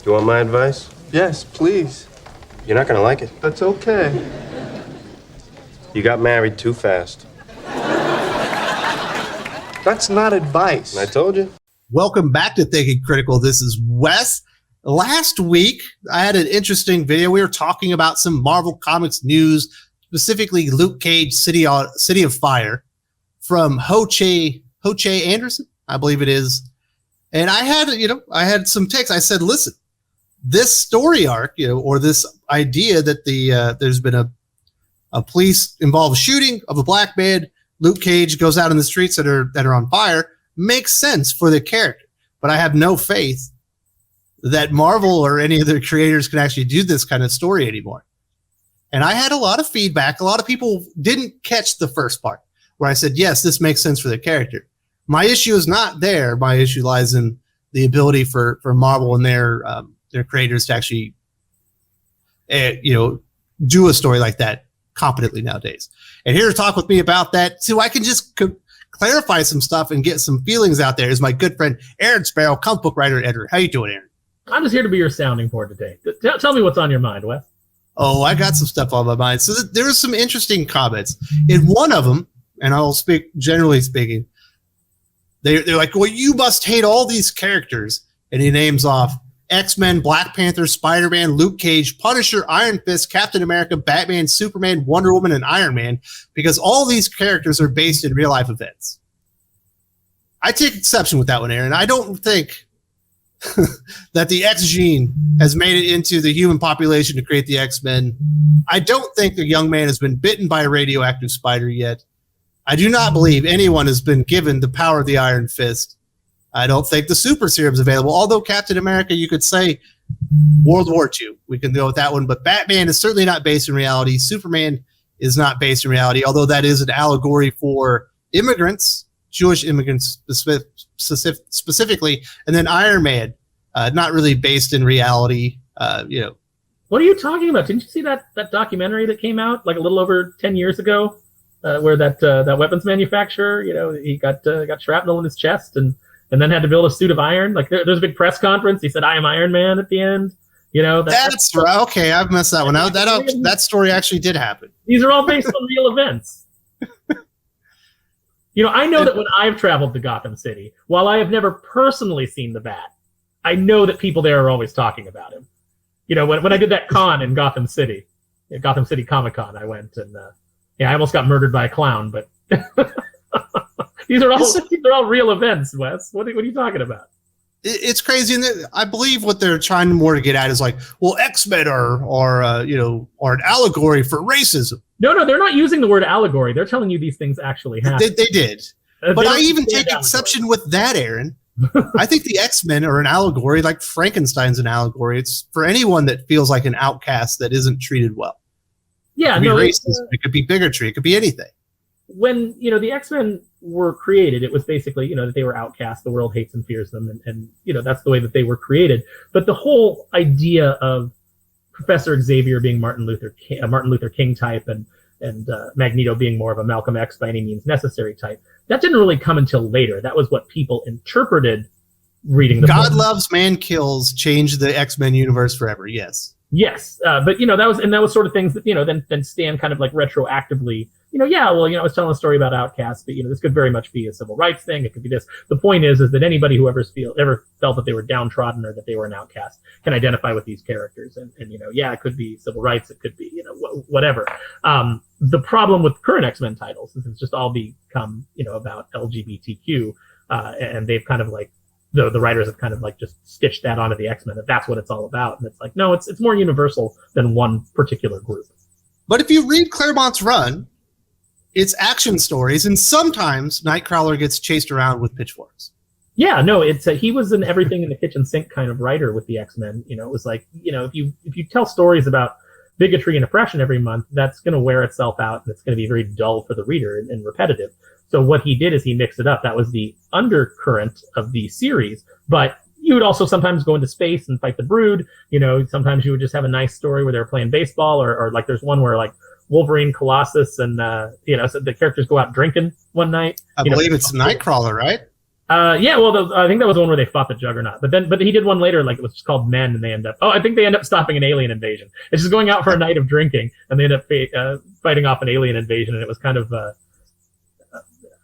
You want my advice? Yes, please. You're not gonna like it. That's okay. You got married too fast. That's not advice. I told you. Welcome back to Thinking Critical. This is Wes. Last week, I had an interesting video. We were talking about some Marvel Comics news, specifically Luke Cage, City of Fire, from Ho-Che Anderson, I believe it is. And I had some takes. I said, listen, this story arc, or this idea that there's been a police-involved shooting of a black man, Luke Cage goes out in the streets that are on fire, makes sense for the character. But I have no faith that Marvel or any of their creators can actually do this kind of story anymore. And I had a lot of feedback. A lot of people didn't catch the first part where I said, yes, this makes sense for the character. My issue is not there. My issue lies in the ability for Marvel and their creators to actually, do a story like that competently nowadays. And here to talk with me about that, so I can just clarify some stuff and get some feelings out there, is my good friend Aaron Sparrow, comic book writer at Edward. How you doing, Aaron? I'm just here to be your sounding board today. Tell me what's on your mind, Wes. Oh, I got some stuff on my mind. So there were some interesting comments. In one of them, and I'll speak generally speaking, they're like, well, you must hate all these characters. And he names off X-Men, Black Panther, Spider-Man, Luke Cage, Punisher, Iron Fist, Captain America, Batman, Superman, Wonder Woman, and Iron Man, because all these characters are based in real-life events. I take exception with that one, Aaron. I don't think that the X gene has made it into the human population to create the X-Men. I don't think the young man has been bitten by a radioactive spider yet. I do not believe anyone has been given the power of the Iron Fist. I don't think the super serum's available, although Captain America, you could say World War II. We can go with that one, but Batman is certainly not based in reality. Superman is not based in reality, although that is an allegory for immigrants, Jewish immigrants specifically, and then Iron Man, not really based in reality. What are you talking about? Didn't you see that documentary that came out like a little over 10 years ago, where that weapons manufacturer, he got shrapnel in his chest and then had to build a suit of iron? Like there's a big press conference. He said, "I am Iron Man" at the end. That's right. Okay, I've messed that one out. That story actually did happen. These are all based on real events. I know that when I've traveled to Gotham City, while I have never personally seen the Bat, I know that people there are always talking about him. When I did that con in Gotham City Comic-Con, I went and I almost got murdered by a clown, but these are all real events, Wes. What are you talking about? It's crazy, and I believe what they're trying more to get at is like, well, X-Men are an allegory for racism. No, they're not using the word allegory. They're telling you these things actually happen. They did, but I even take exception with that, Aaron. I think the X-Men are an allegory, like Frankenstein's an allegory. It's for anyone that feels like an outcast that isn't treated well. Yeah, it could be racism. It could be bigotry. It could be anything. When the X-Men were created, it was basically that they were outcasts. The world hates and fears them, and that's the way that they were created. But the whole idea of Professor Xavier being Martin Luther King type, and Magneto being more of a Malcolm X by any means necessary type, that didn't really come until later. That was what people interpreted reading the God book. Loves, Man Kills changed the X-Men universe forever. Yes, but that was sort of things that then Stan kind of like retroactively. I was telling a story about outcasts, but this could very much be a civil rights thing. It could be this. The point is that anybody who ever felt that they were downtrodden or that they were an outcast can identify with these characters. And it could be civil rights. It could be, whatever. The problem with current X-Men titles is it's just all become, about LGBTQ. And they've kind of like, the writers have kind of like just stitched that onto the X-Men, that's what it's all about. And it's like, no, it's more universal than one particular group. But if you read Claremont's run, it's action stories, and sometimes Nightcrawler gets chased around with pitchforks. Yeah, no, it's he was an everything in the kitchen sink kind of writer with the X-Men. It was like, if you tell stories about bigotry and oppression every month, that's going to wear itself out, and it's going to be very dull for the reader and repetitive. So what he did is he mixed it up. That was the undercurrent of the series, but you would also sometimes go into space and fight the Brood. Sometimes you would just have a nice story where they're playing baseball, or like there's one where like Wolverine, Colossus, and so the characters go out drinking one night. I believe it's Nightcrawler, right? Yeah, well, I think that was the one where they fought the Juggernaut. But he did one later, like it was just called Men, and they end up. Oh, I think they end up stopping an alien invasion. It's just going out for a night of drinking, and they end up fighting off an alien invasion, and it was kind of.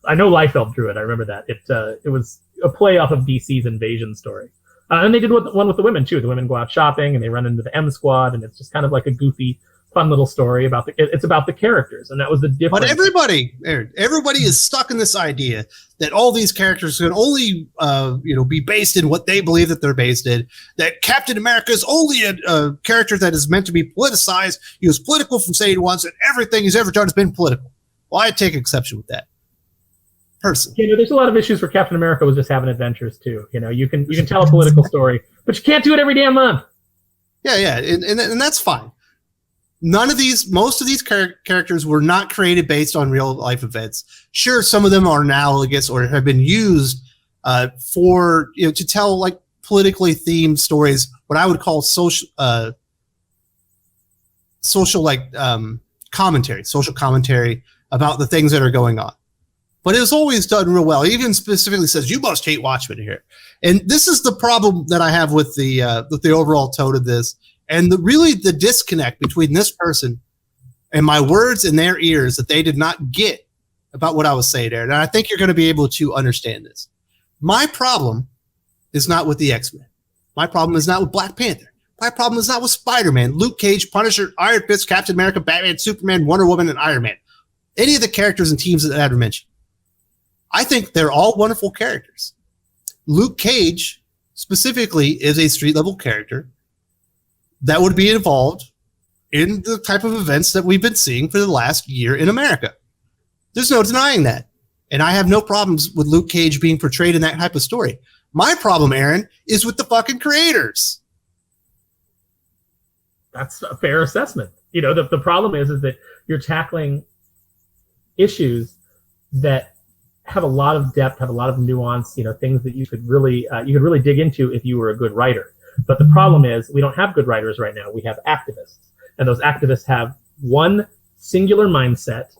I know Liefeld drew it. I remember that. It was a play off of DC's Invasion story, and they did one with the women too. The women go out shopping, and they run into the M Squad, and it's just kind of like a goofy, fun little story about it's about the characters, and that was the difference. But everybody is stuck in this idea that all these characters can only be based in what they believe that they're based in. That Captain America is only a character that is meant to be politicized. He was political from day one, and everything he's ever done has been political. Well, I take exception with that. Personally. There's a lot of issues where Captain America was just having adventures too. You can tell a political story, but you can't do it every damn month. Yeah, and that's fine. Most of these characters were not created based on real life events. Sure, some of them are analogous or have been used for to tell like politically themed stories, what I would call social commentary about the things that are going on. But it was always done real well. It even specifically says you must hate Watchmen here, and this is the problem that I have with the overall tone of this, and the disconnect between this person and my words in their ears that they did not get about what I was saying there. And I think you're going to be able to understand this. My problem is not with the X-Men. My problem is not with Black Panther. My problem is not with Spider-Man, Luke Cage, Punisher, Iron Fist, Captain America, Batman, Superman, Wonder Woman, and Iron Man. Any of the characters and teams that I ever mentioned. I think they're all wonderful characters. Luke Cage, specifically, is a street-level character that would be involved in the type of events that we've been seeing for the last year in America. There's no denying that. And I have no problems with Luke Cage being portrayed in that type of story. My problem, Aaron, is with the fucking creators. That's a fair assessment. The problem is that you're tackling issues that have a lot of depth, have a lot of nuance, things that you could really dig into if you were a good writer. But the problem is we don't have good writers right now. We have activists, and those activists have one singular mindset.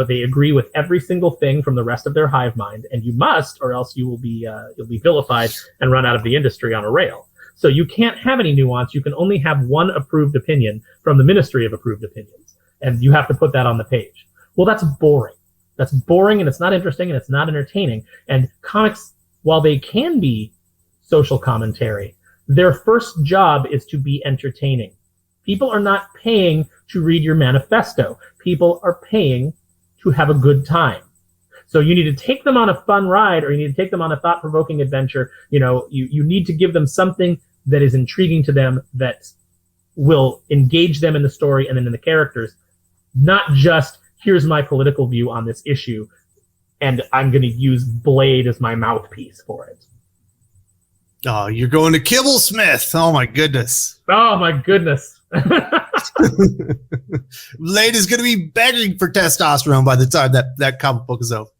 They agree with every single thing from the rest of their hive mind, and you must, or else you'll be vilified and run out of the industry on a rail. So you can't have any nuance. You can only have one approved opinion from the Ministry of Approved Opinions, and you have to put that on the page. Well, that's boring. That's boring, and it's not interesting, and it's not entertaining. And comics, while they can be social commentary, their first job is to be entertaining. People are not paying to read your manifesto. People are paying to have a good time. So you need to take them on a fun ride, or you need to take them on a thought-provoking adventure. You need to give them something that is intriguing to them, that will engage them in the story and then in the characters, not just here's my political view on this issue, and I'm going to use Blade as my mouthpiece for it. Oh, you're going to Kibblesmith. Oh, my goodness. Oh, my goodness. Blade is going to be begging for testosterone by the time that comic book is over.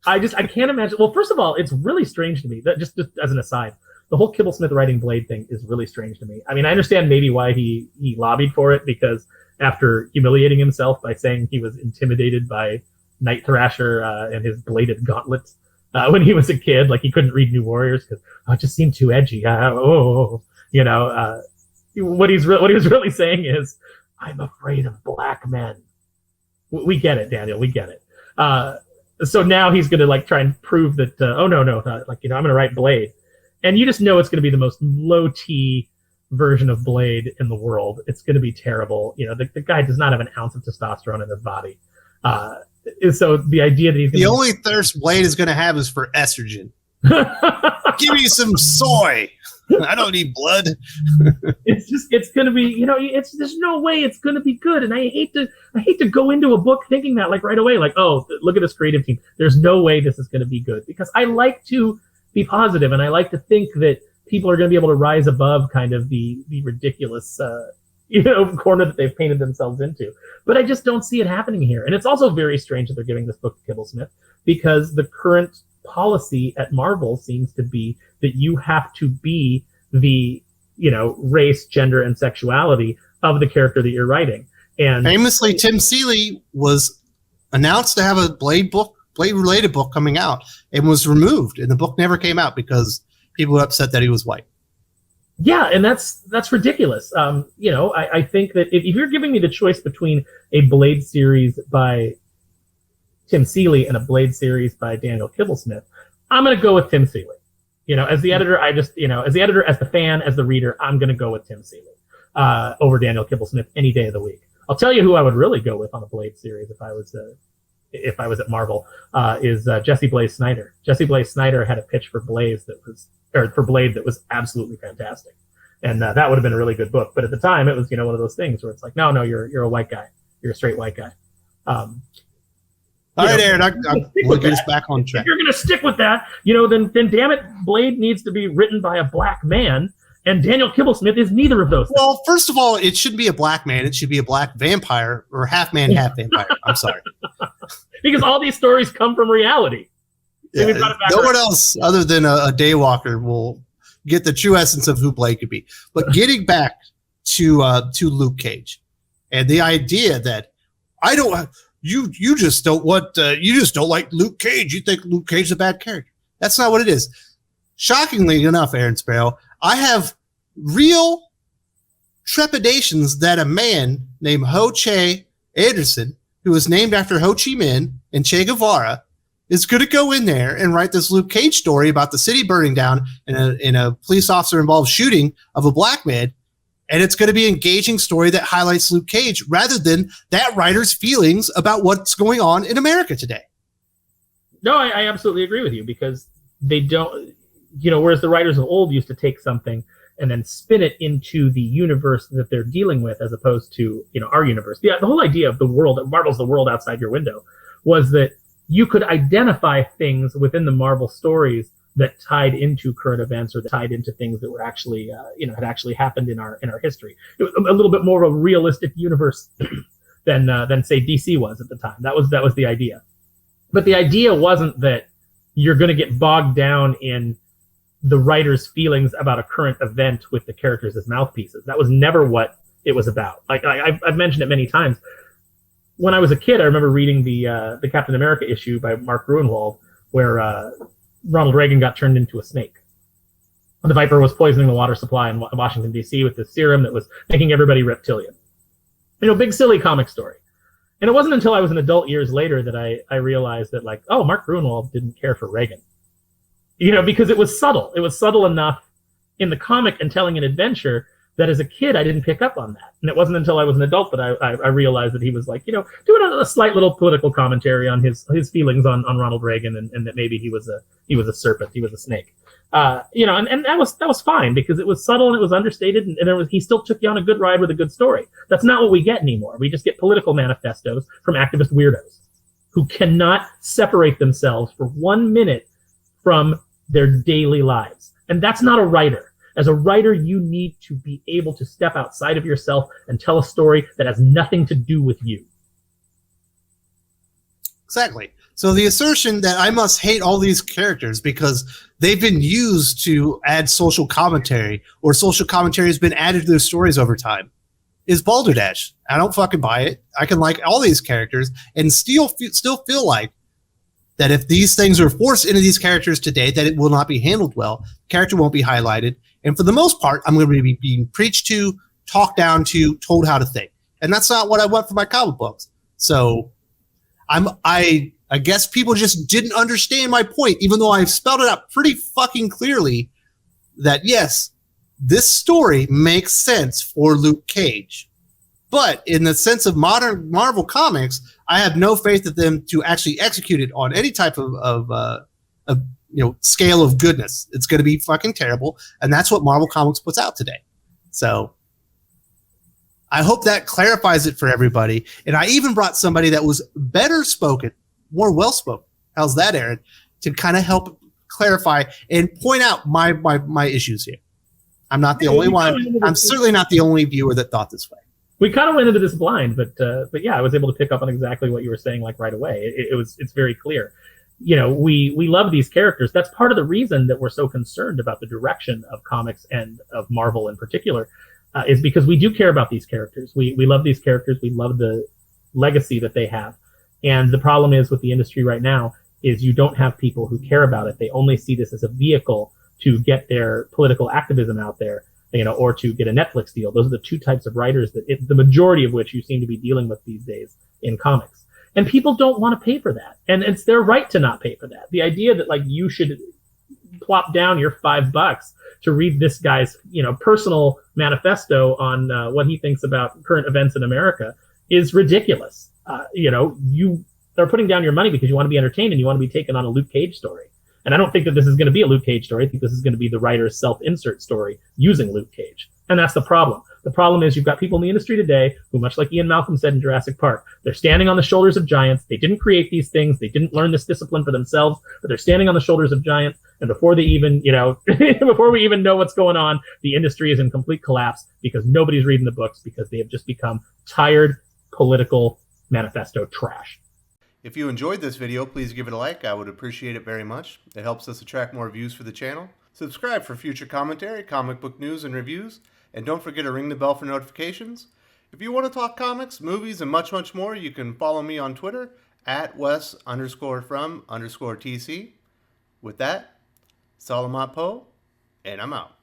I can't imagine. Well, first of all, it's really strange to me. That just as an aside, the whole Kibblesmith writing Blade thing is really strange to me. I mean, I understand maybe why he lobbied for it, because after humiliating himself by saying he was intimidated by Night Thrasher and his bladed gauntlets when he was a kid, like he couldn't read New Warriors because it just seemed too edgy. What he was really saying is, I'm afraid of black men. We get it, Daniel. We get it. So now he's going to try and prove that. I'm going to write Blade, and you just know it's going to be the most low T version of Blade in the world. It's going to be terrible. The guy does not have an ounce of testosterone in his body. So the idea that he's the only thirst Blade is going to have is for estrogen. Give me some soy. I don't need blood. It's going to be, there's no way it's going to be good. And I hate to go into a book thinking that right away, oh, look at this creative team. There's no way this is going to be good, because I like to be positive, and I like to think that people are going to be able to rise above kind of the ridiculous, corner that they've painted themselves into. But I just don't see it happening here. And it's also very strange that they're giving this book to Kibblesmith, because the current policy at Marvel seems to be that you have to be the, race, gender, and sexuality of the character that you're writing. And famously, Tim Seeley was announced to have a Blade Blade-related book coming out and was removed, and the book never came out because people were upset that he was white. Yeah, and that's ridiculous. I think that if you're giving me the choice between a Blade series by Tim Seeley and a Blade series by Daniel Kibblesmith, I'm going to go with Tim Seeley. As the editor, as the fan, as the reader, I'm going to go with Tim Seeley over Daniel Kibblesmith any day of the week. I'll tell you who I would really go with on a Blade series if I was at Marvel, is Jesse Blaze Snyder. Jesse Blaze Snyder had a pitch for Blade that was absolutely fantastic, and that would have been a really good book. But at the time, it was one of those things where it's like, no, you're a white guy, you're a straight white guy. All right, Aaron, we'll get us back on track. If you're going to stick with that, then damn it, Blade needs to be written by a black man. And Daniel Kibblesmith is neither of those things. Well, first of all, it shouldn't be a black man. It should be a black vampire or half man, half vampire. I'm sorry. Because all these stories come from reality. Yeah, no one else other than a daywalker will get the true essence of who Blade could be. But getting back to Luke Cage and the idea that you just don't like Luke Cage. You think Luke Cage is a bad character. That's not what it is. Shockingly enough, Aaron Sparrow, I have real trepidations that a man named Ho Che Anderson, who is named after Ho Chi Minh and Che Guevara, is going to go in there and write this Luke Cage story about the city burning down in a police officer involved shooting of a black man. And it's going to be an engaging story that highlights Luke Cage rather than that writer's feelings about what's going on in America today. No, I absolutely agree with you, because they don't, whereas the writers of old used to take something and then spin it into the universe that they're dealing with, as opposed to, our universe. Yeah, the whole idea of the world, Marvel's the world outside your window, was that you could identify things within the Marvel stories that tied into current events or that tied into things that were actually, had actually happened in our history. It was a little bit more of a realistic universe than say DC was at the time. That was the idea. But the idea wasn't that you're going to get bogged down in the writer's feelings about a current event with the characters as mouthpieces. That was never what it was about. Like I've mentioned it many times. When I was a kid, I remember reading the Captain America issue by Mark Gruenwald, where Ronald Reagan got turned into a snake. The Viper was poisoning the water supply in Washington, D.C. with this serum that was making everybody reptilian. Big silly comic story. And it wasn't until I was an adult years later that I realized that, Mark Gruenwald didn't care for Reagan. Because it was subtle. It was subtle enough in the comic and telling an adventure that as a kid, I didn't pick up on that. And it wasn't until I was an adult that I realized that he was doing a slight little political commentary on his feelings on Ronald Reagan and that maybe he was a serpent, he was a snake. And that was fine because it was subtle and it was understated and he still took you on a good ride with a good story. That's not what we get anymore. We just get political manifestos from activist weirdos who cannot separate themselves for 1 minute from their daily lives. And that's not a writer. As a writer, you need to be able to step outside of yourself and tell a story that has nothing to do with you. Exactly. So the assertion that I must hate all these characters because they've been used to add social commentary or social commentary has been added to their stories over time is balderdash. I don't fucking buy it. I can like all these characters and still feel like that if these things are forced into these characters today, that it will not be handled well. Character won't be highlighted. And for the most part, I'm going to be being preached to, talked down to, told how to think. And that's not what I want for my comic books. So I guess people just didn't understand my point, even though I've spelled it out pretty fucking clearly that, yes, this story makes sense for Luke Cage. But in the sense of modern Marvel comics, I have no faith in them to actually execute it on any type of scale of goodness. It's going to be fucking terrible, and that's what Marvel Comics puts out today. So I hope that clarifies it for everybody. And I even brought somebody that was better spoken, more well spoken. How's that, Aaron? To kind of help clarify and point out my issues here. I'm not the only one. I'm certainly not the only viewer that thought this way. We kind of went into this blind, but yeah, I was able to pick up on exactly what you were saying, right away. It's very clear. We love these characters. That's part of the reason that we're so concerned about the direction of comics and of Marvel in particular, is because we do care about these characters. We love these characters. We love the legacy that they have. And the problem is with the industry right now is you don't have people who care about it. They only see this as a vehicle to get their political activism out there, or to get a Netflix deal. Those are the two types of writers the majority of which you seem to be dealing with these days in comics. And people don't want to pay for that. And it's their right to not pay for that. The idea that like you should plop down your $5 to read this guy's, personal manifesto on what he thinks about current events in America is ridiculous. You are putting down your money because you want to be entertained and you want to be taken on a Luke Cage story. And I don't think that this is going to be a Luke Cage story. I think this is going to be the writer's self-insert story using Luke Cage. And that's the problem. The problem is you've got people in the industry today who, much like Ian Malcolm said in Jurassic Park, they're standing on the shoulders of giants. They didn't create these things. They didn't learn this discipline for themselves, but they're standing on the shoulders of giants. And before they even, before we even know what's going on, the industry is in complete collapse because nobody's reading the books because they have just become tired political manifesto trash. If you enjoyed this video, please give it a like. I would appreciate it very much. It helps us attract more views for the channel. Subscribe for future commentary, comic book news, and reviews. And don't forget to ring the bell for notifications. If you want to talk comics, movies, and much, much more, you can follow me on Twitter at Wes_from_TC. With that, Salamat Po, and I'm out.